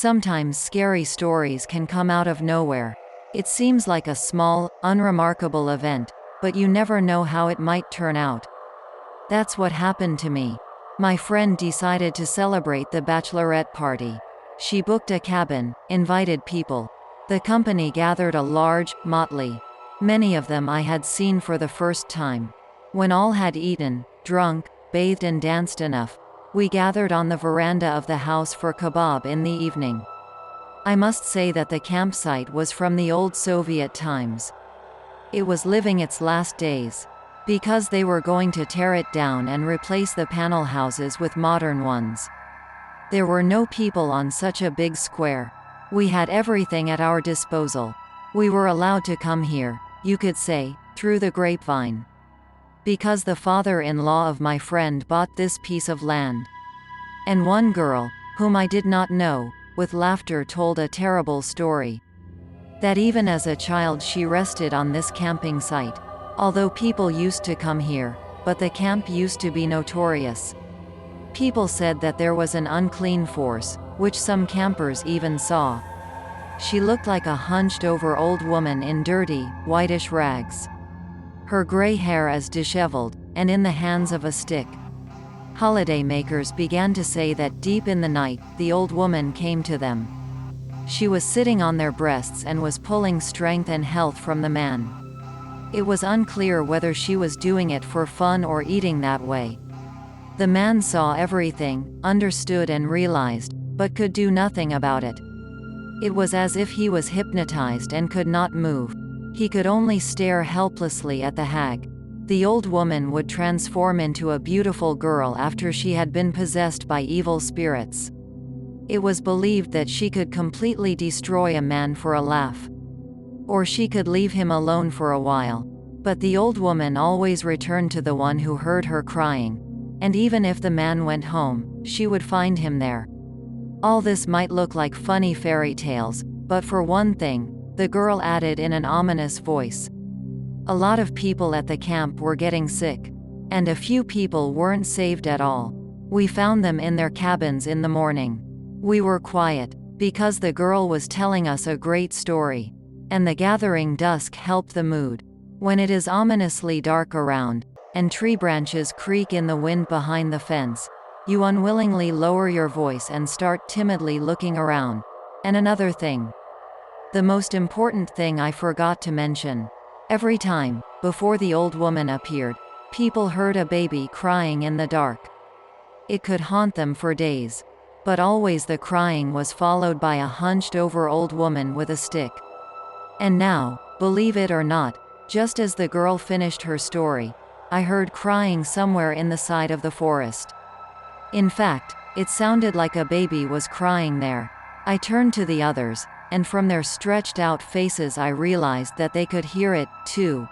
Sometimes scary stories can come out of nowhere. It seems like a small, unremarkable event, but you never know how it might turn out. That's what happened to me. My friend decided to celebrate the bachelorette party. She booked a cabin, invited people. The company gathered a large motley. Many of them I had seen for the first time. When all had eaten, drunk, bathed and danced enough, we gathered on the veranda of the house for kebab in the evening. I must say that the campsite was from the old Soviet times. It was living its last days. Because they were going to tear it down and replace the panel houses with modern ones. There were no people on such a big square. We had everything at our disposal. We were allowed to come here, you could say, through the grapevine. Because the father-in-law of my friend bought this piece of land. And one girl, whom I did not know, with laughter told a terrible story. That even as a child she rested on this camping site. Although people used to come here, but the camp used to be notorious. People said that there was an unclean force, which some campers even saw. She looked like a hunched-over old woman in dirty, whitish rags. Her gray hair as disheveled, and in the hands of a stick. Holidaymakers began to say that deep in the night, the old woman came to them. She was sitting on their breasts and was pulling strength and health from the man. It was unclear whether she was doing it for fun or eating that way. The man saw everything, understood and realized, but could do nothing about it. It was as if he was hypnotized and could not move. He could only stare helplessly at the hag. The old woman would transform into a beautiful girl after she had been possessed by evil spirits. It was believed that she could completely destroy a man for a laugh. Or she could leave him alone for a while. But the old woman always returned to the one who heard her crying. And even if the man went home, she would find him there. All this might look like funny fairy tales, but for one thing, the girl added in an ominous voice. A lot of people at the camp were getting sick. And a few people weren't saved at all. We found them in their cabins in the morning. We were quiet, because the girl was telling us a great story. And the gathering dusk helped the mood. When it is ominously dark around, and tree branches creak in the wind behind the fence, you unwillingly lower your voice and start timidly looking around. And another thing. The most important thing I forgot to mention. Every time, before the old woman appeared, people heard a baby crying in the dark. It could haunt them for days. But always the crying was followed by a hunched-over old woman with a stick. And now, believe it or not, just as the girl finished her story, I heard crying somewhere in the side of the forest. In fact, it sounded like a baby was crying there. I turned to the others, and from their stretched-out faces I realized that they could hear it, too.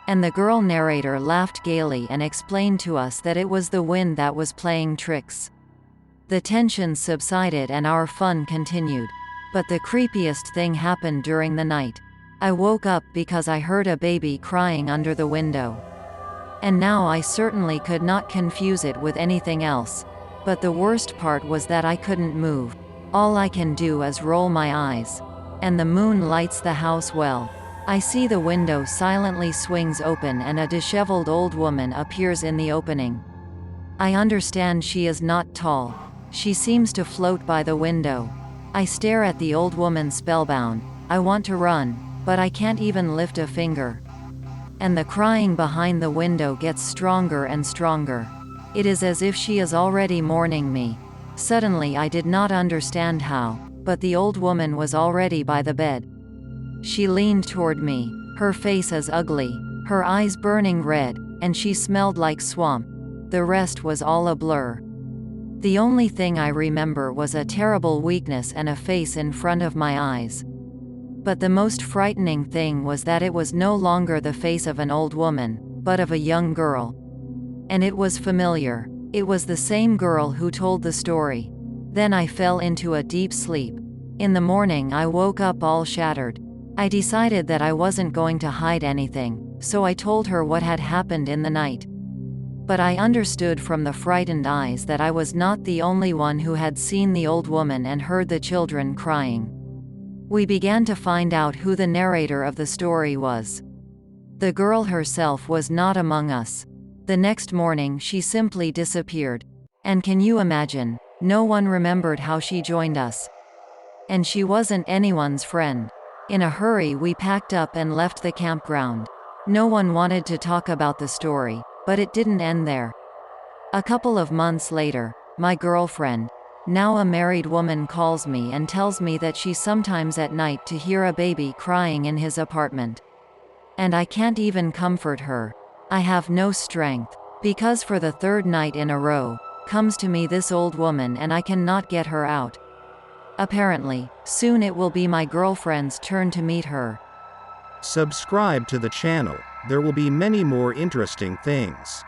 And the girl narrator laughed gaily and explained to us that it was the wind that was playing tricks. The tension subsided and our fun continued. But the creepiest thing happened during the night. I woke up because I heard a baby crying under the window. And now I certainly could not confuse it with anything else. But the worst part was that I couldn't move. All I can do is roll my eyes. And the moon lights the house well. I see the window silently swings open and a disheveled old woman appears in the opening. I understand she is not tall. She seems to float by the window. I stare at the old woman spellbound. I want to run, but I can't even lift a finger. And the crying behind the window gets stronger and stronger. It is as if she is already mourning me. Suddenly I did not understand how, but the old woman was already by the bed. She leaned toward me, her face as ugly, her eyes burning red, and she smelled like swamp. The rest was all a blur. The only thing I remember was a terrible weakness and a face in front of my eyes. But the most frightening thing was that it was no longer the face of an old woman, but of a young girl. And it was familiar. It was the same girl who told the story. Then I fell into a deep sleep. In the morning I woke up all shattered. I decided that I wasn't going to hide anything, so I told her what had happened in the night. But I understood from the frightened eyes that I was not the only one who had seen the old woman and heard the children crying. We began to find out who the narrator of the story was. The girl herself was not among us. The next morning she simply disappeared. And can you imagine? No one remembered how she joined us. And she wasn't anyone's friend. In a hurry we packed up and left the campground. No one wanted to talk about the story, but it didn't end there. A couple of months later, my girlfriend, now a married woman, calls me and tells me that she sometimes at night to hear a baby crying in his apartment. And I can't even comfort her. I have no strength. Because for the third night in a row, comes to me this old woman and I cannot get her out. Apparently, soon it will be my girlfriend's turn to meet her. Subscribe to the channel. There will be many more interesting things.